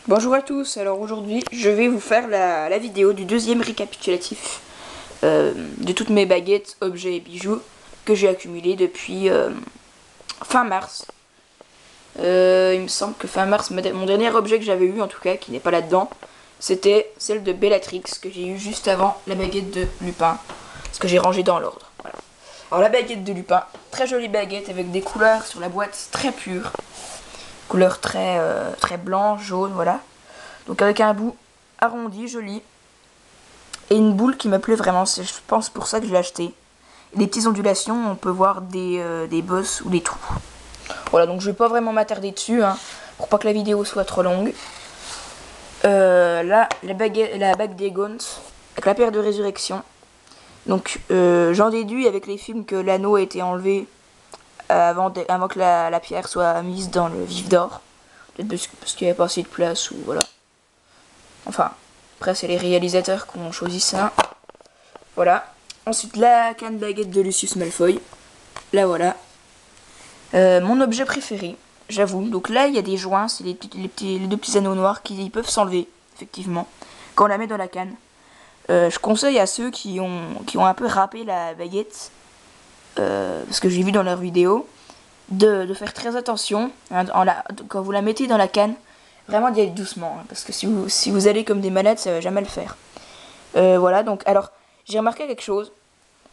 Bonjour à tous, alors aujourd'hui je vais vous faire la vidéo du deuxième récapitulatif de toutes mes baguettes, objets et bijoux que j'ai accumulés depuis fin mars. Il me semble que fin mars, mon dernier objet que j'avais eu en tout cas, qui n'est pas là-dedans, c'était celle de Bellatrix que j'ai eu juste avant la baguette de Lupin, ce que j'ai rangé dans l'ordre. Voilà. Alors la baguette de Lupin, très jolie baguette avec des couleurs sur la boîte très pures. Couleur très blanc, jaune, voilà. Donc avec un bout arrondi, joli. Et une boule qui me plaît vraiment, c'est je pense pour ça que je l'ai acheté. Et les petites ondulations, on peut voir des bosses ou des trous. Voilà, donc je vais pas vraiment m'attarder dessus, hein, pour pas que la vidéo soit trop longue. Là, la bague des Gaunt, avec la pierre de résurrection. Donc j'en déduis avec les films que l'anneau a été enlevé avant que la pierre soit mise dans le vif d'or. Peut-être parce qu'il n'y avait pas assez de place ou voilà. Enfin, après c'est les réalisateurs qui ont choisi ça. Voilà. Ensuite la canne baguette de Lucius Malfoy. Là voilà. Mon objet préféré, j'avoue. Donc là il y a des joints, c'est les deux petits anneaux noirs qui peuvent s'enlever, effectivement, quand on la met dans la canne. Je conseille à ceux qui ont un peu râpé la baguette, parce que j'ai vu dans leur vidéo, de faire très attention hein, quand vous la mettez dans la canne, vraiment d'y aller doucement, hein, parce que si vous allez comme des malades, ça va jamais le faire. Voilà, donc alors j'ai remarqué quelque chose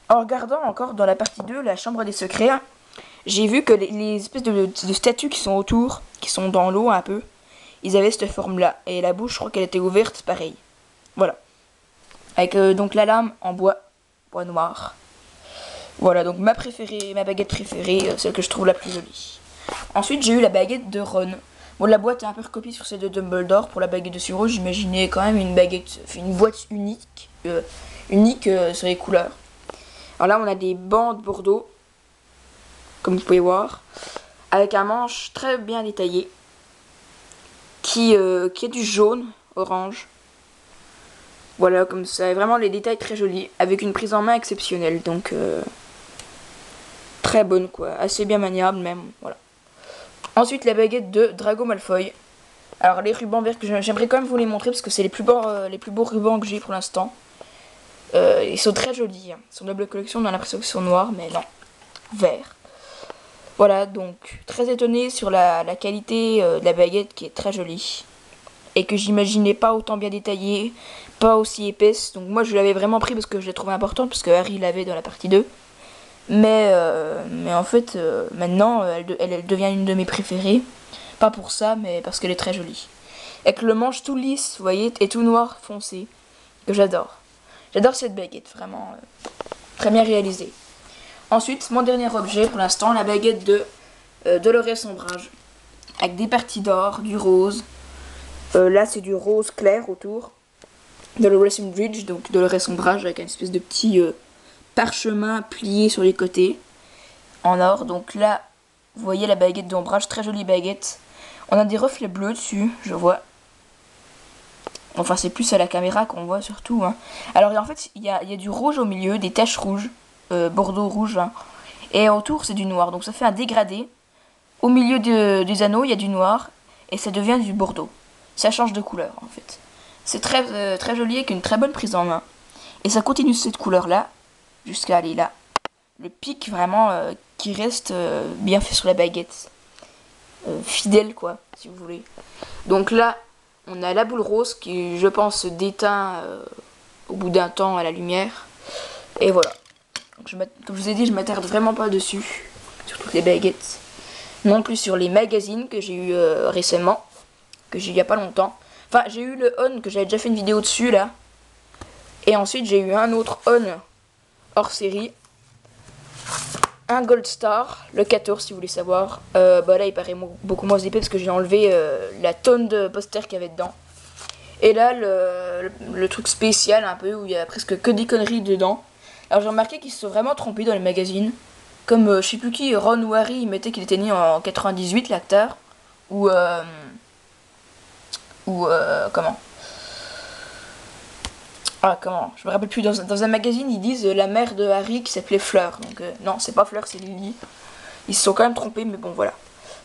en regardant encore dans la partie 2, la chambre des secrets. J'ai vu que les espèces de statues qui sont autour, qui sont dans l'eau un peu, ils avaient cette forme là, et la bouche je crois qu'elle était ouverte pareil. Voilà, avec donc la lame en bois noir. Voilà, donc ma baguette préférée, celle que je trouve la plus jolie. Ensuite, j'ai eu la baguette de Ron. Bon, la boîte est un peu recopiée sur celle de Dumbledore. Pour la baguette de Suro, j'imaginais quand même une boîte unique, sur les couleurs. Alors là, on a des bandes Bordeaux, comme vous pouvez voir, avec un manche très bien détaillé, qui est du jaune, orange. Voilà, comme ça, vraiment les détails très jolis, avec une prise en main exceptionnelle, donc très bonne quoi, assez bien maniable même, voilà. Ensuite la baguette de Drago Malfoy. Alors les rubans verts que j'aimerais quand même vous les montrer parce que c'est les plus beaux rubans que j'ai pour l'instant. Ils sont très jolis, hein. Sur double collection on a l'impression qu'ils sont noirs, mais non, verts. Voilà, donc très étonné sur la qualité de la baguette qui est très jolie. Et que j'imaginais pas autant bien détaillée, pas aussi épaisse. Donc moi je l'avais vraiment pris parce que je l'ai trouvé importante, parce que Harry l'avait dans la partie 2. Mais en fait, maintenant, elle devient une de mes préférées. Pas pour ça, mais parce qu'elle est très jolie. Avec le manche tout lisse, vous voyez, et tout noir foncé, que j'adore. J'adore cette baguette, vraiment très bien réalisée. Ensuite, mon dernier objet pour l'instant, la baguette de Dolores Ombrage. Avec des parties d'or, du rose. Là, c'est du rose clair autour. Dolores Umbridge, donc Dolores Ombrage, avec une espèce de petit parchemin plié sur les côtés en or. Donc là vous voyez la baguette d'ombrage, très jolie baguette. On a des reflets bleus dessus, je vois. Enfin c'est plus à la caméra qu'on voit surtout, hein. Alors en fait il y a du rouge au milieu, des taches rouges, bordeaux rouge, hein. Et autour c'est du noir, donc ça fait un dégradé. Au milieu des anneaux il y a du noir et ça devient du bordeaux. Ça change de couleur en fait. C'est très joli avec une très bonne prise en main. Et ça continue cette couleur là jusqu'à aller là. Le pic vraiment qui reste bien fait sur la baguette. Fidèle quoi, si vous voulez. Donc là, on a la boule rose qui, je pense, se déteint au bout d'un temps à la lumière. Et voilà. Donc comme je vous ai dit, je m'attarde vraiment pas dessus, sur toutes les baguettes. Non plus sur les magazines que j'ai eu récemment, que j'ai eu il y a pas longtemps. Enfin, j'ai eu le On, que j'avais déjà fait une vidéo dessus là. Et ensuite, j'ai eu un autre On hors série, un Gold Star, le 14 si vous voulez savoir. Bah là il paraît beaucoup moins épais parce que j'ai enlevé la tonne de posters qu'il y avait dedans. Et là le truc spécial un peu où il y a presque que des conneries dedans. Alors j'ai remarqué qu'ils se sont vraiment trompés dans les magazines. Comme je sais plus qui, Ron ou Harry, ils mettaient qu'il était né en 98 l'acteur. Ou comment je me rappelle plus, dans un magazine ils disent la mère de Harry qui s'appelait Fleur, donc non c'est pas Fleur, c'est Lily. Ils se sont quand même trompés, mais bon voilà.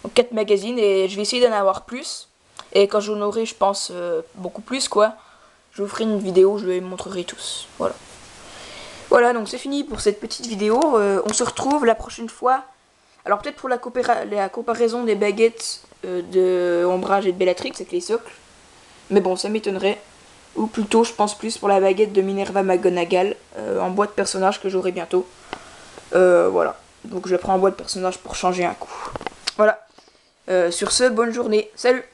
Donc 4 magazines et je vais essayer d'en avoir plus. Et quand j'en aurai, je pense, beaucoup plus, quoi, je vous ferai une vidéo, je les montrerai tous. Voilà. Voilà, donc c'est fini pour cette petite vidéo. On se retrouve la prochaine fois. Alors peut-être pour la comparaison des baguettes de Ombrage et de Bellatrix avec les socles. Mais bon, ça m'étonnerait. Ou plutôt, je pense plus pour la baguette de Minerva McGonagall en boîte personnage que j'aurai bientôt. Voilà. Donc je la prends en boîte personnage pour changer un coup. Voilà. Sur ce, bonne journée. Salut!